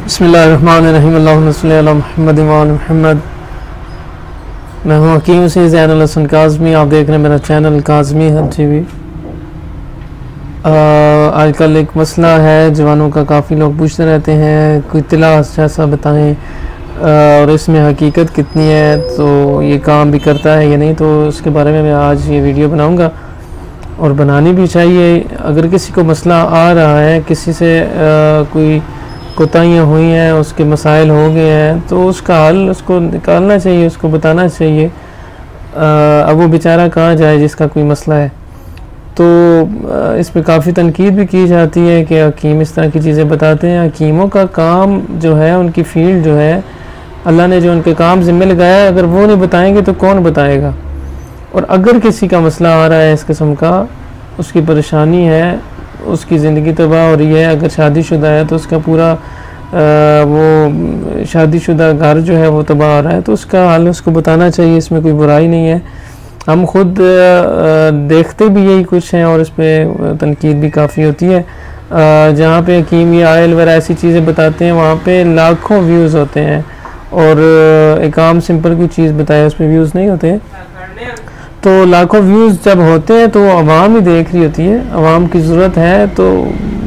बिस्मिल्लाहिर्रहमानिर्रहीम अल्लाहुम्मा सल्लि अला मुहम्मद व आलि मुहम्मद। मैं हूँ हकीम से ज़ैनुल हसन काज़मी। आप देख रहे हैं मेरा चैनल काज़मी हब टीवी। आजकल एक मसला है जवानों का, काफ़ी लोग पूछते रहते हैं कोई तिला ऐसा बताएं और इसमें हकीकत कितनी है, तो ये काम भी करता है या नहीं, तो उसके बारे में मैं आज ये वीडियो बनाऊँगा और बनानी भी चाहिए। अगर किसी को मसला आ रहा है, किसी से कोई कोताहियाँ हुई हैं, उसके मसाइल हो गए हैं, तो उसका हल उसको निकालना चाहिए, उसको बताना चाहिए। अब वो बेचारा कहाँ जाए जिसका कोई मसला है। तो इस पर काफ़ी तनकीद भी की जाती है कि हकीम इस तरह की चीज़ें बताते हैं। हकीमों का काम जो है, उनकी फील्ड जो है, अल्लाह ने जो उनके काम ज़िम्मे लगाया है, अगर वो नहीं बताएंगे तो कौन बताएगा। और अगर किसी का मसला आ रहा है इस किस्म का, उसकी परेशानी है, उसकी ज़िंदगी तबाह हो रही है, अगर शादीशुदा है तो उसका पूरा वो शादीशुदा घर जो है वो तबाह हो रहा है, तो उसका हाल उसको बताना चाहिए। इसमें कोई बुराई नहीं है। हम खुद देखते भी यही कुछ हैं और इस पर तनकीद भी काफ़ी होती है। जहाँ पे हकीम या आयल वगैरह ऐसी चीज़ें बताते हैं, वहाँ पे लाखों व्यूज़ होते हैं, और एक आम सिंपल कोई चीज़ बताए उस पर व्यूज़ नहीं होते। तो लाखों व्यूज़ जब होते हैं तो आवाम ही देख रही होती है, आवाम की ज़रूरत है तो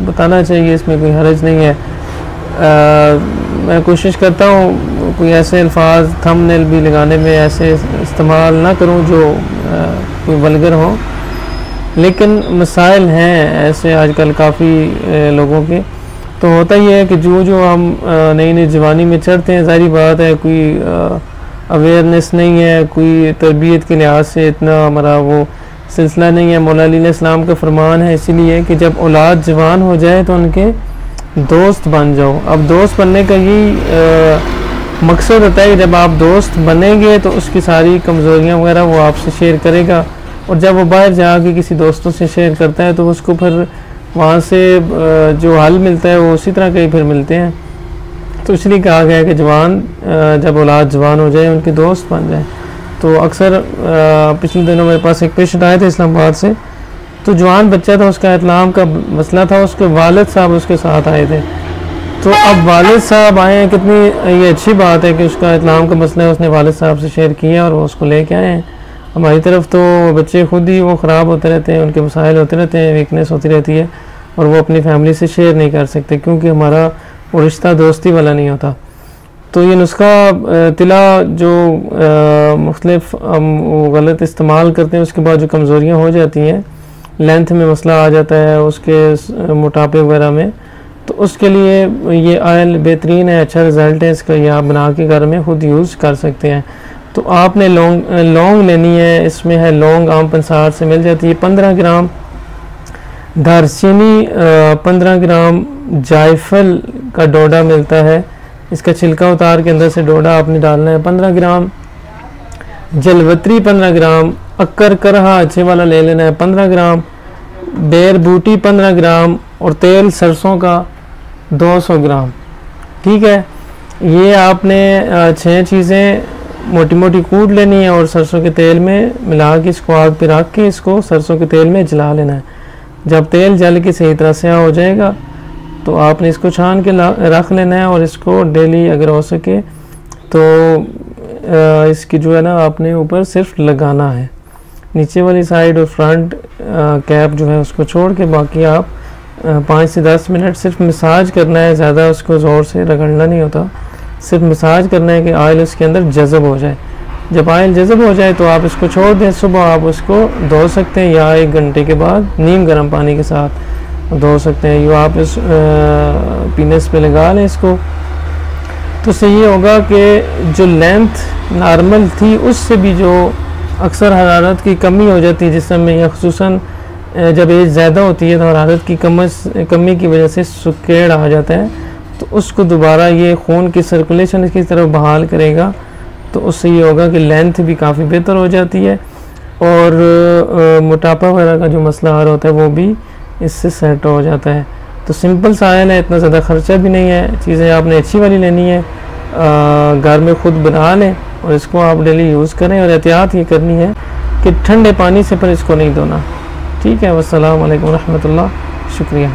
बताना चाहिए, इसमें कोई हर्ज नहीं है। मैं कोशिश करता हूँ कोई ऐसे अल्फाज थंबनेल भी लगाने में ऐसे इस्तेमाल ना करूँ जो कोई वल्गर हो, लेकिन मसाइल हैं ऐसे आजकल काफ़ी लोगों के। तो होता ही है कि जो हम नई नई जवानी में चढ़ते हैं, ज़ाहिर बात है कोई अवेयरनेस नहीं है, कोई तरबियत के लिहाज से इतना हमारा वो सिलसिला नहीं है। मौला अली अलैहिस्सलाम का फरमान है इसीलिए कि जब औलाद जवान हो जाए तो उनके दोस्त बन जाओ। अब दोस्त बनने का यही मकसद होता है कि जब आप दोस्त बनेंगे तो उसकी सारी कमज़ोरियाँ वगैरह वो आपसे शेयर करेगा, और जब वो बाहर जाके किसी दोस्तों से शेयर करता है तो उसको फिर वहाँ से जो हल मिलता है वो उसी तरह के ही फिर मिलते हैं। तो इसलिए कहा गया है कि जवान जब औलाद जवान हो जाए उनके दोस्त बन जाए। तो अक्सर पिछले दिनों मेरे पास एक पेशेंट आए थे इस्लामाबाद से, तो जवान बच्चा था, उसका इतलाम का मसला था, उसके वालिद साहब उसके साथ आए थे। तो अब वालिद साहब आए हैं, कितनी ये अच्छी बात है कि उसका इतलाम का मसला है, उसने वालिद साहब से शेयर किया और वो उसको लेके आए हैं। हमारी तरफ तो बच्चे खुद ही वो ख़राब होते रहते हैं, उनके मसाइल होते रहते हैं, वीकनेस होती रहती है, और वो अपनी फैमिली से शेयर नहीं कर सकते क्योंकि हमारा वो रिश्ता दोस्ती वाला नहीं होता। तो ये नुस्खा तिला जो मुख्तलिफ वो गलत इस्तेमाल करते हैं, उसके बाद जो कमज़ोरियाँ हो जाती हैं, लेंथ में मसला आ जाता है, उसके मोटापे वगैरह में, तो उसके लिए ये आयल बेहतरीन है, अच्छा रिज़ल्ट है इसका। ये आप बना के घर में ख़ुद यूज़ कर सकते हैं। तो आपने लौंग लेनी है, इसमें है लौंग, आम पंसार से मिल जाती है, 15 ग्राम दारचीनी, 15 ग्राम जायफल का डोडा मिलता है, इसका छिलका उतार के अंदर से डोडा आपने डालना है, 15 ग्राम जलवत्री, 15 ग्राम अक्कर करहा अच्छे वाला ले लेना है, 15 ग्राम बेर बूटी, 15 ग्राम, और तेल सरसों का 200 ग्राम। ठीक है, ये आपने 6 चीज़ें मोटी मोटी कूट लेनी है और सरसों के तेल में मिला के इसको आग पे रख के इसको सरसों के तेल में जला लेना है। जब तेल जल के सही तरह से हो जाएगा तो आपने इसको छान के रख लेना है, और इसको डेली अगर हो सके तो इसकी जो है ना आपने ऊपर सिर्फ लगाना है, नीचे वाली साइड और फ्रंट कैप जो है उसको छोड़ के, बाकी आप 5 से 10 मिनट सिर्फ मसाज करना है, ज़्यादा उसको ज़ोर से रगड़ना नहीं होता, सिर्फ मसाज करना है कि ऑयल उसके अंदर जज़ब हो जाए। जब ऑयल जज़ब हो जाए तो आप इसको छोड़ दें। सुबह आप उसको धो सकते हैं या 1 घंटे के बाद नीम गर्म पानी के साथ धो सकते हैं। यो आप इस पीनस पे लगा लें इसको, तो उससे ये होगा कि जो लेंथ नॉर्मल थी उससे भी जो अक्सर हरारत की कमी हो जाती है जिस्म में, या ख़ुसूसन जब एज ज़्यादा होती है तो हरारत की कमी की वजह से सुकेड़ आ जाता है, तो उसको दोबारा ये खून की सर्कुलेशन की तरफ बहाल करेगा। तो उससे ये होगा कि लेंथ भी काफ़ी बेहतर हो जाती है, और मोटापा वगैरह का जो मसला आ रहा होता है वो भी इससे सेट हो जाता है। तो सिंपल सा आयल है, इतना ज़्यादा ख़र्चा भी नहीं है, चीज़ें आपने अच्छी वाली लेनी है, घर में ख़ुद बना लें और इसको आप डेली यूज़ करें। और एहतियात ये करनी है कि ठंडे पानी से पर इसको नहीं धोना। ठीक है, वस्सलाम वालेकुम रहमतुल्लाह, शुक्रिया।